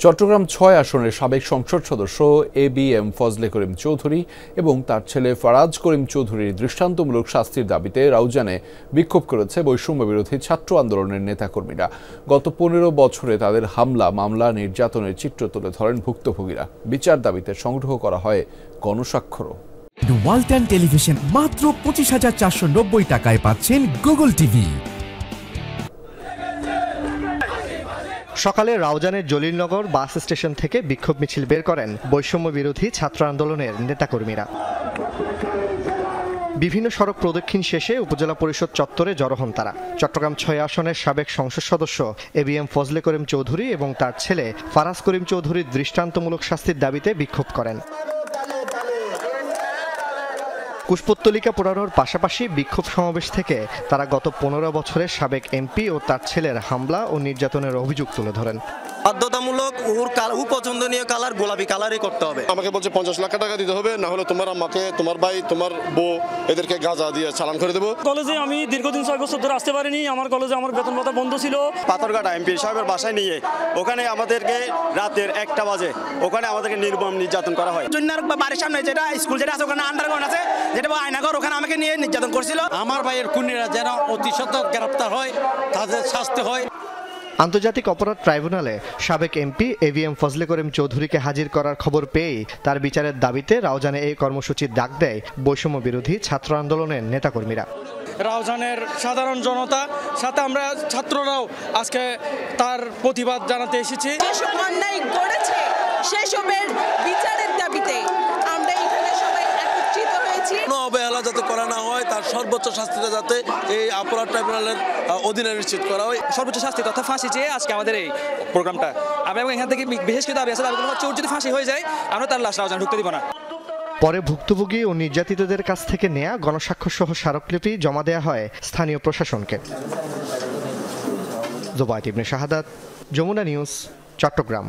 চট্টগ্রাম ৬ আসনের সাবেক সংসদ সদস্য এবিএম ফজলে করিম চৌধুরী এবং তার ছেলে ফারাজ করিম চৌধুরীর দৃষ্টান্তমূলক শাস্তির দাবিতে রাউজানে বিক্ষোভ করেছে বৈষম্য বিরোধী ছাত্র আন্দোলনের নেতাকর্মীরা। গত ১৫ বছরে তাদের হামলা, মামলা, নির্যাতনের চিত্র তুলে ধরেন ভুক্তভোগীরা। বিচার দাবিতে সংগ্রহ করা হয় গণস্বাক্ষরও। ওয়ালটন টেলিভিশন মাত্র ২৫,৪৯০ টাকায় পাচ্ছেন গুগল টিভি। সকালে রাউজানের জলিলনগর বাস স্টেশন থেকে বিক্ষোভ মিছিল বের করেন বৈষম্য বিরোধী ছাত্র আন্দোলনের নেতাকর্মীরা। বিভিন্ন সড়ক প্রদক্ষিণ শেষে উপজেলা পরিষদ চত্বরে জড়ো হন তারা। চট্টগ্রাম ৬ আসনের সাবেক সংসদ সদস্য এবিএম ফজলে করিম চৌধুরী এবং তার ছেলে ফারাজ করিম চৌধুরীর দৃষ্টান্তমূলক শাস্তির দাবিতে বিক্ষোভ করেন। কুশপুত্তলিকা পোড়ানোর পাশাপাশি বিক্ষোভ সমাবেশ থেকে তারা গত ১৫ বছরের সাবেক এমপি ও তার ছেলের হামলা ও নির্যাতনের অভিযোগ তুলে ধরেন। বাধ্যতামূলক পছন্দনীয় কালার গোলাপি কালারই করতে হবে। আমাকে বলছে ৫০ লাখ টাকা দিতে হবে, না হলে তোমার আমাকে, তোমার ভাই, তোমার বউ এদেরকে গাঁজা দিয়ে চালান করে দেবো। কলেজে আমি দীর্ঘদিন ৬ বছর ধরে আসতে পারিনি। আমার কলেজে আমার বেতন ভাতা বন্ধ ছিল। পাথরঘাটা এমপি সাহেবের বাসায় নিয়ে ওখানে আমাদেরকে রাতের ১টা বাজে ওখানে আমাদেরকে নির্মম নির্যাতন করা হয়। বাড়ির সামনে যেটা স্কুল যেটা আছে ওখানে আন্ডারগ্রাউন্ড আছে, যেটা আয়নাঘর, ওখানে আমাকে নিয়ে নির্যাতন করছিল। আমার ভাইয়ের খুনিরা যেন অতি সত্বর গ্রেপ্তার হয়, তাদের শাস্তি হয়। আন্তর্জাতিক অপরাধ ট্রাইব্যুনালে সাবেক এমপি এবিএম ফজলে করিম চৌধুরীকে হাজির করার খবর পেয়েই তার বিচারের দাবিতে রাউজানে এই কর্মসূচির ডাক দেয় বৈষম্য বিরোধী ছাত্র আন্দোলনের নেতাকর্মীরা। রাউজানের সাধারণ জনতা সাথে আমরা ছাত্ররাও আজকে তার প্রতিবাদ জানাতে এসেছি। যেসব অন্যায় করেছে সেসবের বিচারের দাবিতে আমরা এখানে সবাই একত্রিত হয়েছি। কোনো অবহেলা যাতে করা না হয়, তার সর্বোচ্চ শাস্তিটা যাতে এই অপরাধ ট্রাইব্যুনালের অধীনে নিশ্চিত করা হয়। সর্বোচ্চ শাস্তি তথা ফাঁসি চেয়ে আজকে আমাদের এই প্রোগ্রামটা। আমি এখান থেকে বিশেষ কিছু দাবি আছে, চোর যদি ফাঁসি হয়ে যায় আমরা তার লাশ রাউজান ঢুকতে দিব না। পরে ভুক্তভোগী ও নির্যাতিতদের কাছ থেকে নেয়া গণস্বাক্ষর সহ স্মারকলিপি জমা দেওয়া হয় স্থানীয় প্রশাসনকে। জোবায়েত ইবনে শাহাদাত, যমুনা নিউজ, চট্টগ্রাম।